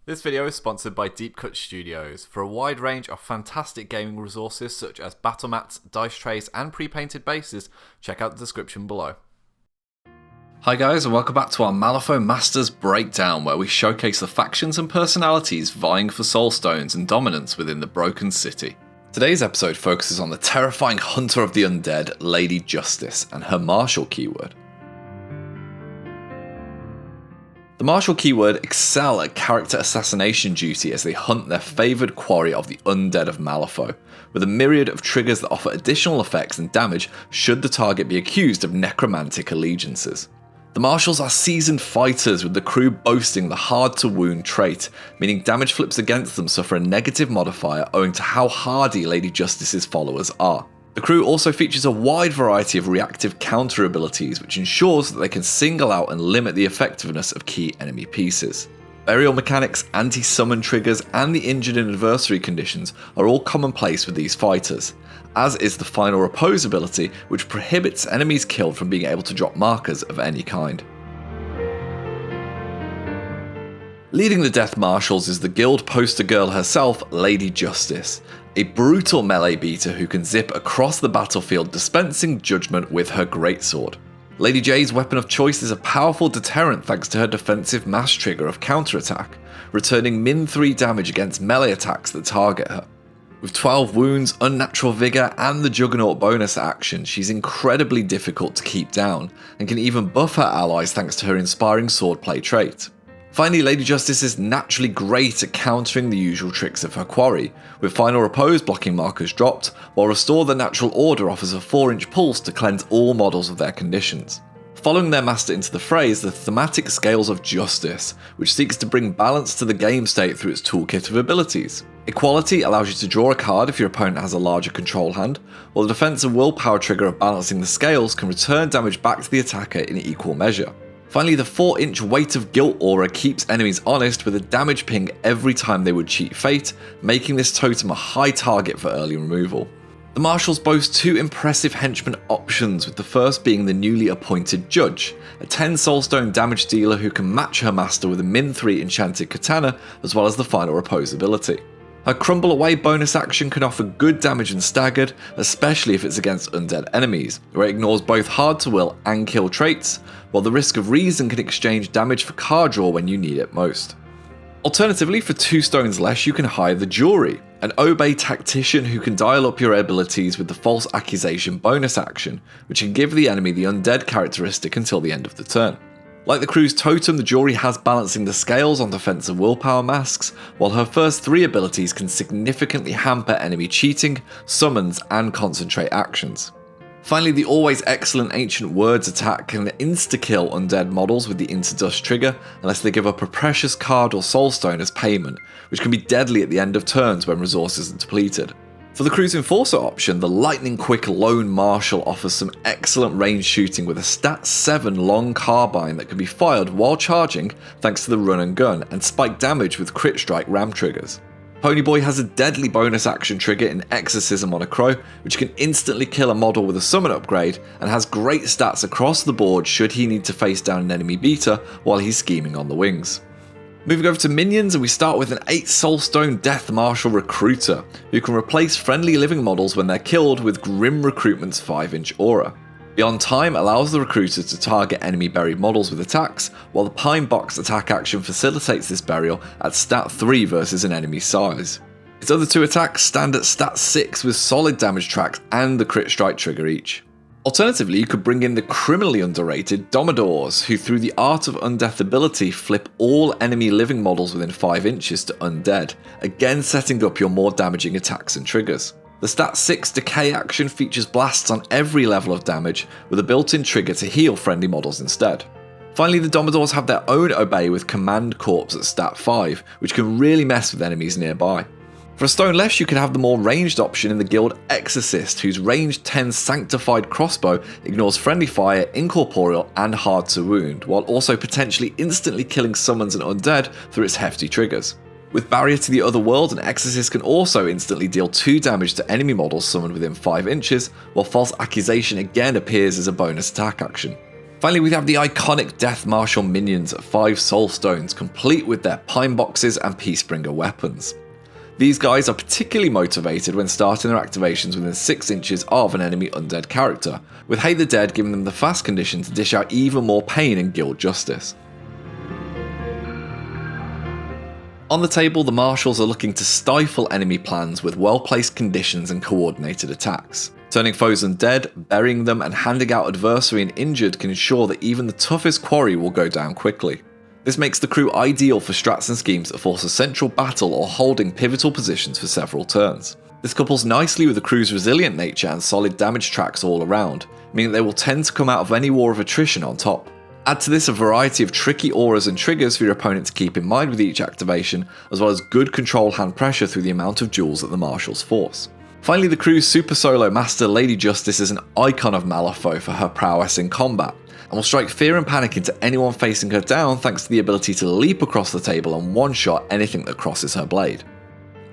This video is sponsored by Deep Cut Studios. For a wide range of fantastic gaming resources such as battle mats, dice trays and pre-painted bases, check out the description below. Hi guys, and welcome back to our Malifaux Masters Breakdown, where we showcase the factions and personalities vying for soulstones and dominance within the Broken City. Today's episode focuses on the terrifying hunter of the undead, Lady Justice, and her martial keyword. The martial keyword excel at character assassination duty as they hunt their favoured quarry of the undead of Malifaux, with a myriad of triggers that offer additional effects and damage should the target be accused of necromantic allegiances. The marshals are seasoned fighters, with the crew boasting the hard to wound trait, meaning damage flips against them suffer a negative modifier owing to how hardy Lady Justice's followers are. The crew also features a wide variety of reactive counter abilities, which ensures that they can single out and limit the effectiveness of key enemy pieces. Burial mechanics, anti-summon triggers, and the injured and adversary conditions are all commonplace with these fighters, as is the final repose ability, which prohibits enemies killed from being able to drop markers of any kind. Leading the Death Marshals is the guild poster girl herself, Lady Justice, a brutal melee beater who can zip across the battlefield dispensing judgment with her greatsword. Lady J's weapon of choice is a powerful deterrent thanks to her defensive mass trigger of counterattack, returning min 3 damage against melee attacks that target her. With 12 wounds, unnatural vigour and the Juggernaut bonus action, she's incredibly difficult to keep down, and can even buff her allies thanks to her inspiring swordplay trait. Finally, Lady Justice is naturally great at countering the usual tricks of her quarry, with Final Repose blocking markers dropped, while Restore the Natural Order offers a 4-inch pulse to cleanse all models of their conditions. Following their master into the fray is the thematic Scales of Justice, which seeks to bring balance to the game state through its toolkit of abilities. Equality allows you to draw a card if your opponent has a larger control hand, while the defense and willpower trigger of balancing the scales can return damage back to the attacker in equal measure. Finally, the 4-inch Weight of Guilt aura keeps enemies honest with a damage ping every time they would cheat fate, making this totem a high target for early removal. The Marshals boast 2 impressive henchman options, with the first being the newly appointed Judge, a 10 soulstone damage dealer who can match her master with a min 3 enchanted katana as well as the Final Repose ability. Her Crumble Away bonus action can offer good damage and staggered, especially if it's against undead enemies, where it ignores both hard to will and kill traits, while the Risk of Reason can exchange damage for card draw when you need it most. Alternatively, for 2 stones less, you can hire the Jury, an Obey tactician who can dial up your abilities with the False Accusation bonus action, which can give the enemy the undead characteristic until the end of the turn. Like the crew's totem, the Jury has balancing the scales on defense and willpower masks, while her first 3 abilities can significantly hamper enemy cheating, summons, and concentrate actions. Finally, the always excellent Ancient Words attack can insta-kill undead models with the Interdust trigger unless they give up a precious card or soulstone as payment, which can be deadly at the end of turns when resources are depleted. For the crew's Enforcer option, the lightning quick Lone Marshal offers some excellent range shooting with a stat 7 long carbine that can be fired while charging thanks to the run and gun, and spike damage with crit strike ram triggers. Ponyboy has a deadly bonus action trigger in Exorcism on a Crow, which can instantly kill a model with a summon upgrade, and has great stats across the board should he need to face down an enemy beater while he's scheming on the wings. Moving over to minions, and we start with an 8 soulstone Death Marshal Recruiter, who can replace friendly living models when they're killed with Grim Recruitment's 5-inch aura. Beyond Time allows the Recruiter to target enemy buried models with attacks, while the Pine Box attack action facilitates this burial at stat 3 versus an enemy size. Its other 2 attacks stand at stat 6 with solid damage tracks and the crit strike trigger each. Alternatively, you could bring in the criminally underrated Domidors, who through the Art of Undeath ability flip all enemy living models within 5 inches to undead, again setting up your more damaging attacks and triggers. The stat 6 decay action features blasts on every level of damage, with a built-in trigger to heal friendly models instead. Finally, the Domidors have their own Obey with Command Corps at stat 5, which can really mess with enemies nearby. For a stone less, you can have the more ranged option in the guild Exorcist, whose range 10 sanctified crossbow ignores friendly fire, incorporeal, and hard to wound, while also potentially instantly killing summons and undead through its hefty triggers. With Barrier to the Other World, an Exorcist can also instantly deal 2 damage to enemy models summoned within 5 inches, while False Accusation again appears as a bonus attack action. Finally, we have the iconic Death Marshal minions at 5 soul stones, complete with their pine boxes and Peacebringer weapons. These guys are particularly motivated when starting their activations within 6 inches of an enemy undead character, with Hate the Dead giving them the fast condition to dish out even more pain and guild justice. On the table, the Marshals are looking to stifle enemy plans with well-placed conditions and coordinated attacks. Turning foes undead, burying them, and handing out adversary and injured can ensure that even the toughest quarry will go down quickly. This makes the crew ideal for strats and schemes that force a central battle or holding pivotal positions for several turns. This couples nicely with the crew's resilient nature and solid damage tracks all around, meaning they will tend to come out of any war of attrition on top. Add to this a variety of tricky auras and triggers for your opponent to keep in mind with each activation, as well as good control hand pressure through the amount of duels that the Marshals force. Finally, the crew's super solo master Lady Justice is an icon of Malifaux for her prowess in combat, and will strike fear and panic into anyone facing her down thanks to the ability to leap across the table and one-shot anything that crosses her blade.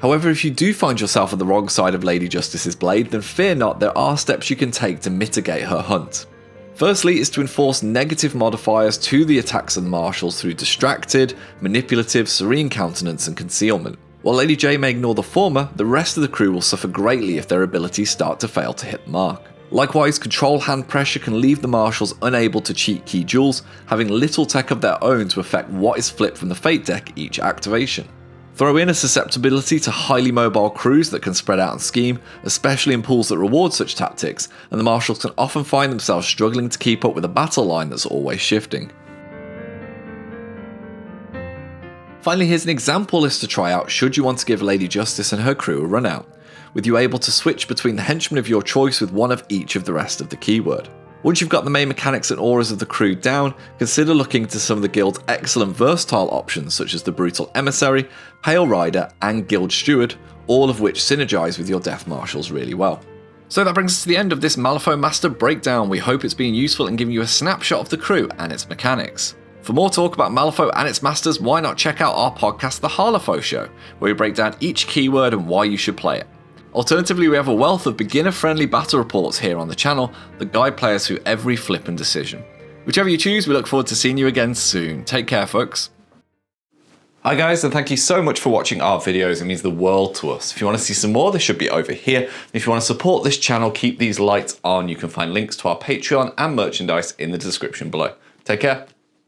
However, if you do find yourself on the wrong side of Lady Justice's blade, then fear not, there are steps you can take to mitigate her hunt. Firstly is to enforce negative modifiers to the attacks of the Marshals through distracted, manipulative, serene countenance and concealment. While Lady J may ignore the former, the rest of the crew will suffer greatly if their abilities start to fail to hit the mark. Likewise, control hand pressure can leave the Marshals unable to cheat key duels, having little tech of their own to affect what is flipped from the Fate deck each activation. Throw in a susceptibility to highly mobile crews that can spread out and scheme, especially in pools that reward such tactics, and the Marshals can often find themselves struggling to keep up with a battle line that's always shifting. Finally, here's an example list to try out should you want to give Lady Justice and her crew a run out, with you able to switch between the henchmen of your choice with one of each of the rest of the keyword. Once you've got the main mechanics and auras of the crew down, consider looking to some of the guild's excellent versatile options such as the Brutal Emissary, Pale Rider and Guild Steward, all of which synergize with your Death Marshals really well. So that brings us to the end of this Malifaux Master breakdown. We hope it's been useful in giving you a snapshot of the crew and its mechanics. For more talk about Malifaux and its masters, why not check out our podcast The Harlefaux Show, where we break down each keyword and why you should play it. Alternatively, we have a wealth of beginner-friendly battle reports here on the channel that guide players through every flip and decision. Whichever you choose, we look forward to seeing you again soon. Take care, folks. Hi guys, and thank you so much for watching our videos. It means the world to us. If you want to see some more, they should be over here. And if you want to support this channel, keep these lights on. You can find links to our Patreon and merchandise in the description below. Take care.